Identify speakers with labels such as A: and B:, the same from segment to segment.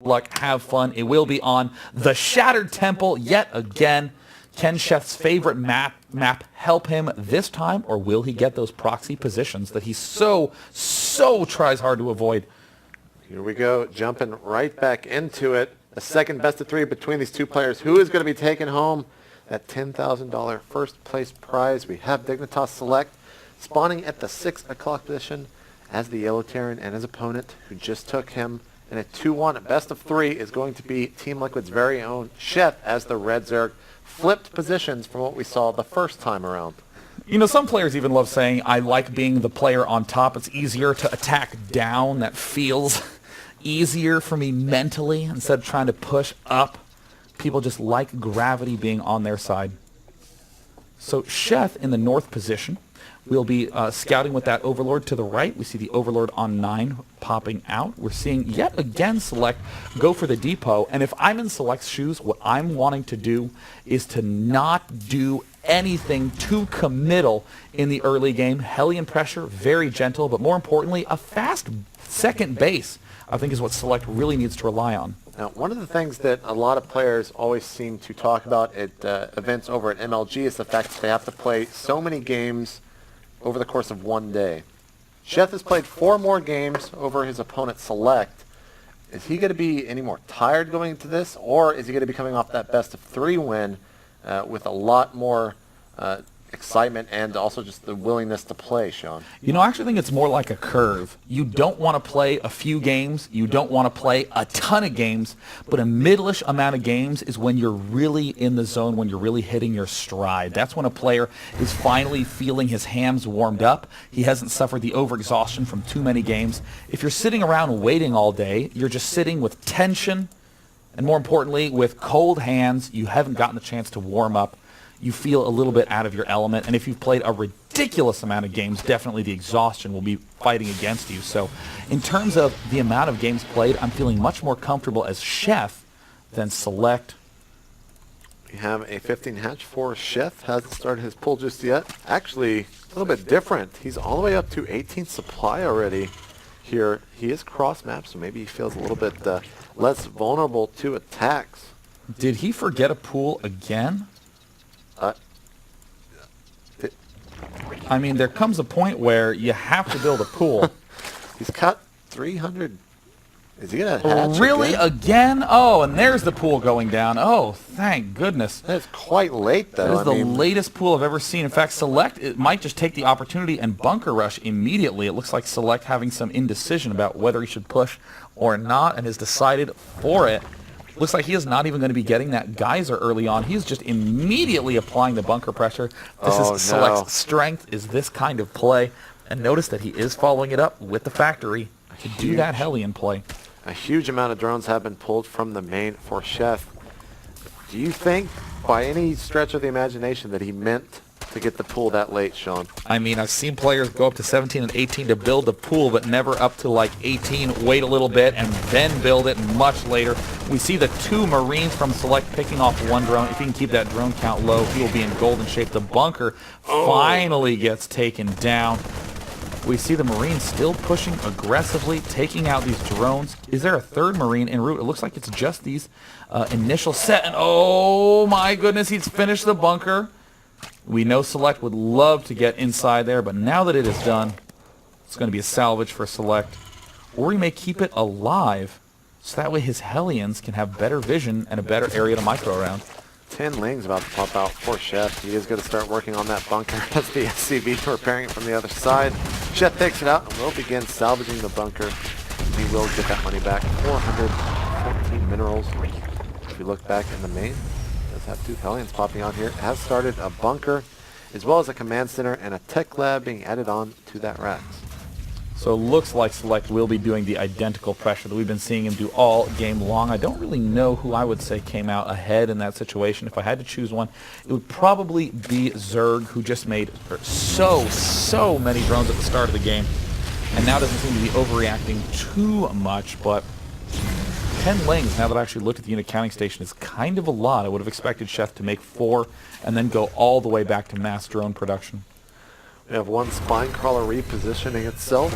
A: luck, have fun. It will be on the Shattered Temple yet again. Can Sheth's favorite map help him this time, or will he get those proxy positions that he so tries hard to avoid?
B: Here we go, jumping right back into it. A second best of three between these two players. Who is going to be taking home that $10,000 first place prize? We have Dignitas Select spawning at the 6 o'clock position as the Yellow Terran, and his opponent, who just took him in a 2-1 best of three, is going to be Team Liquid's very own Sheth as the Red Zerg. Flipped positions from what we saw the first time around.
A: You know, some players even love saying, I like being the player on top. It's easier to attack down. That feels easier for me mentally instead of trying to push up. People just like gravity being on their side. So Sheth in the north position will be scouting with that Overlord to the right. We see the Overlord on 9 popping out. We're seeing yet again Select go for the depot. And if I'm in Select's shoes, what I'm wanting to do is to not do anything too committal in the early game. Hellion pressure, very gentle, but more importantly, a fast second base, I think, is what Select really needs to rely on.
B: Now, one of the things that a lot of players always seem to talk about at events over at MLG is the fact that they have to play so many games over the course of one day. Sheth has played 4 more games over his opponent Select. Is he going to be any more tired going into this, or is he going to be coming off that best of 3 win with a lot more excitement and also just the willingness to play, Sean?
A: You know, I actually think it's more like a curve. You don't want to play a few games. You don't want to play a ton of games. But a middle-ish amount of games is when you're really in the zone, when you're really hitting your stride. That's when a player is finally feeling his hams warmed up. He hasn't suffered the overexhaustion from too many games. If you're sitting around waiting all day, you're just sitting with tension, and more importantly, with cold hands. You haven't gotten the chance to warm up. You feel a little bit out of your element, and if you've played a ridiculous amount of games, definitely the exhaustion will be fighting against you. So in terms of the amount of games played, I'm feeling much more comfortable as Sheth than Select.
B: We have a 15 hatch for Sheth. Hasn't started his pull just yet. Actually, a little bit different. He's all the way up to 18 supply already here. He is cross-map, so maybe he feels a little bit less vulnerable to attacks.
A: Did he forget a pool again? I mean, there comes a point where you have to build a pool.
B: He's cut 300. Is he going to hatch
A: really? Again? Oh, and there's the pool going down. Oh, thank goodness.
B: That's quite late, though.
A: That is the latest pool I've ever seen. In fact, Select, it might just take the opportunity and bunker rush immediately. It looks like Select having some indecision about whether he should push or not, and has decided for it. Looks like he is not even going to be getting that geyser early on. He's just immediately applying the bunker pressure. This is Select's strength, is this kind of play. And notice that he is following it up with the factory to do that Hellion play.
B: A huge amount of drones have been pulled from the main for Sheth. Do you think, by any stretch of the imagination, that he meant to get the pool that late, Sean?
A: I mean, I've seen players go up to 17 and 18 to build the pool, but never up to like 18, wait a little bit, and then build it much later. We see the 2 Marines from Select picking off 1 drone. If he can keep that drone count low, he will be in golden shape. The bunker finally gets taken down. We see the Marines still pushing aggressively, taking out these drones. Is there a 3rd Marine en route? It looks like it's just these initial set. And oh my goodness, he's finished the bunker. We know Select would love to get inside there, but now that it is done, it's going to be a salvage for Select. Or he may keep it alive, so that way his Hellions can have better vision and a better area to micro around.
B: 10 Lings about to pop out for Sheth. He is going to start working on that bunker as the SCV repairing it from the other side. Sheth takes it out and will begin salvaging the bunker. He will get that money back. 414 minerals. If we look back in the main, does have 2 Hellions popping out here. It has started a bunker, as well as a command center and a tech lab being added on to that racks.
A: So it looks like Select will be doing the identical pressure that we've been seeing him do all game long. I don't really know who I would say came out ahead in that situation. If I had to choose one, it would probably be Zerg, who just made so many drones at the start of the game, and now doesn't seem to be overreacting too much, but 10 Lings, now that I actually looked at the unit counting station, is kind of a lot. I would have expected Sheth to make 4 and then go all the way back to mass drone production.
B: We have 1 spine crawler repositioning itself.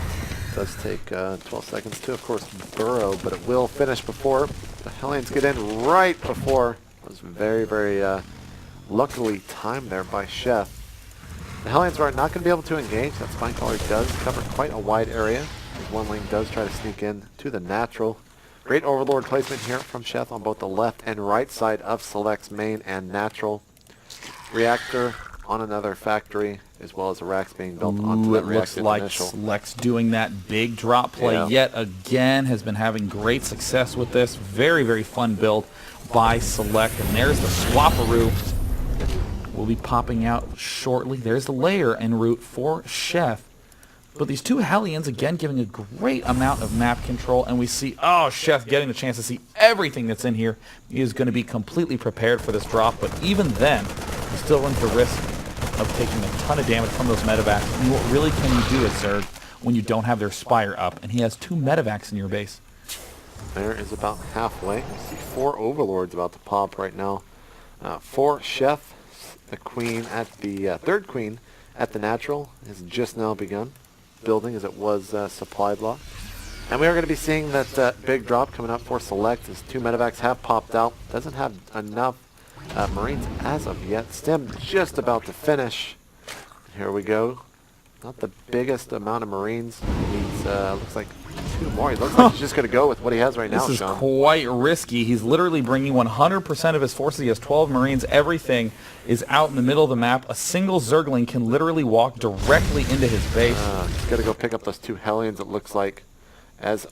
B: Does take 12 seconds to, of course, burrow, but it will finish before the Hellions get in right before. It was very, very luckily timed there by Sheth. The Hellions are not going to be able to engage. That Spinecaller does cover quite a wide area. As one lane does try to sneak in to the natural. Great Overlord placement here from Sheth on both the left and right side of Select's main and natural. Reactor on another factory, as well as a racks being built onto that reactor
A: looks like
B: initial.
A: Select's doing that big drop play yet again. Has been having great success with this. Very, very fun build by Select. And there's the Swapperoo. Will be popping out shortly. There's the layer en route for Sheth. But these two Hellions, again, giving a great amount of map control. And we see, oh, Sheth getting the chance to see everything that's in here. He is going to be completely prepared for this drop. But even then, he still runs the risk of taking a ton of damage from those medevacs. And what really can you do as Zerg when you don't have their Spire up? And he has 2 medevacs in your base.
B: There is about halfway. You see 4 Overlords about to pop right now. 4 Sheth. The queen at the third queen at the natural has just now begun building, as it was supply block. And we are going to be seeing that big drop coming up for Select, as 2 medevacs have popped out. Doesn't have enough Marines as of yet. Stem just about to finish. Here we go. Not the biggest amount of Marines. He needs, looks like 2 more. He looks like he's just going to go with what he has right now,
A: This is
B: Sean.
A: quite risky. He's literally bringing 100% of his forces. He has 12 Marines. Everything is out in the middle of the map. A single Zergling can literally walk directly into his base.
B: He's got to go pick up those 2 Hellions, it looks like. As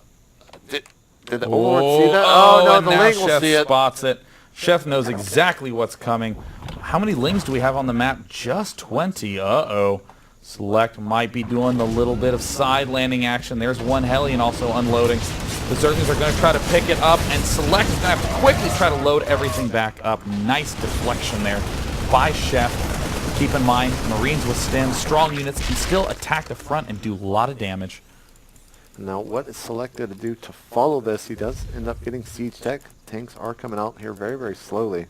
B: did the Overlord see that? Oh, no,
A: and
B: the
A: now
B: Ling will
A: Sheth
B: see it.
A: spots it. Sheth knows exactly what's coming. How many Lings do we have on the map? Just 20. Uh-oh. Select might be doing the little bit of side landing action. There's 1 Hellion also unloading. The Zerglings are going to try to pick it up, and Select is going to have to quickly try to load everything back up. Nice deflection there by Sheth. Keep in mind, Marines with Stem, strong units, can still attack the front and do a lot of damage.
B: Now, what is Select to do to follow this? He does end up getting siege tech. Tanks are coming out here very, very slowly.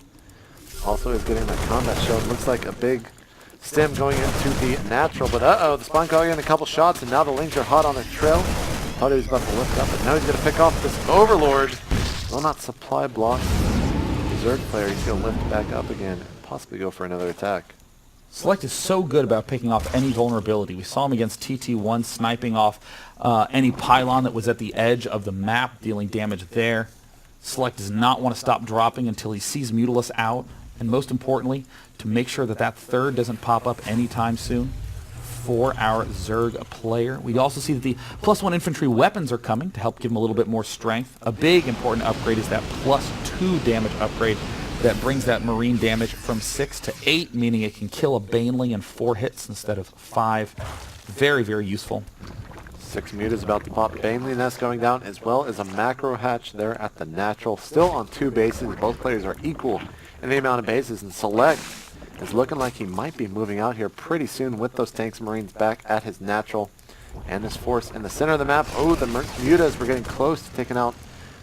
B: Also is getting that combat show. It looks like a big Stem going into the natural, but uh-oh, the Spinecaller getting a couple shots, and now the Lings are hot on the trail. Thought he was about to lift up, but now he's going to pick off this Overlord. Will not supply block. The Zerg player, he's going to lift back up again and possibly go for another attack.
A: Select is so good about picking off any vulnerability. We saw him against TT1 sniping off any pylon that was at the edge of the map, dealing damage there. Select does not want to stop dropping until he sees Mutalisk out, and most importantly, to make sure that that third doesn't pop up anytime soon for our Zerg player. We also see that the +1 infantry weapons are coming to help give him a little bit more strength. A big important upgrade is that +2 damage upgrade that brings that Marine damage from 6 to 8, meaning it can kill a Baneling in 4 hits instead of 5. Very, very useful.
B: 6 Mutas about to pop. Baneling Nest going down, as well as a Macro Hatch there at the natural. Still on 2 bases. Both players are equal in the amount of bases, and Select is looking like he might be moving out here pretty soon with those tanks and Marines back at his natural. And this force in the center of the map. Oh, the Mutas were getting close to taking out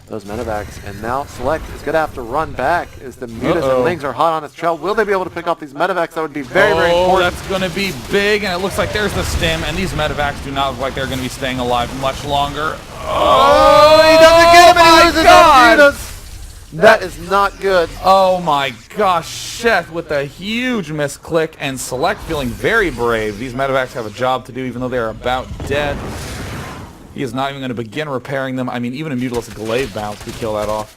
B: those medevacs, and now Select is going to have to run back as the Mutas and Lings are hot on his trail. Will they be able to pick off these medevacs? That would be very, very important.
A: That's going to be big, and it looks like there's the stem, and these medevacs do not look like they're going to be staying alive much longer.
B: Oh, he doesn't get him, and he loses those Mutas. That is not good.
A: Oh my gosh, Sheth with a huge misclick, and Select feeling very brave. These medevacs have a job to do even though they're about dead. He is not even going to begin repairing them. I mean, even a Mutalisk Glaive bounce could kill that off.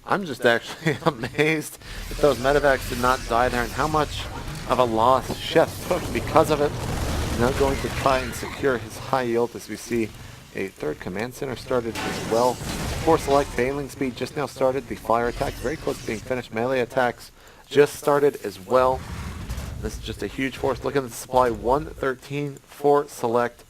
B: I'm just actually amazed that those medevacs did not die there, and how much of a loss Sheth took because of it. Now going to try and secure his high yield as we see a 3rd command center started as well. For Select, Baneling speed just now started. The fire attacks very close to being finished. Melee attacks just started as well. This is just a huge force. Looking at the supply, 113 for Select.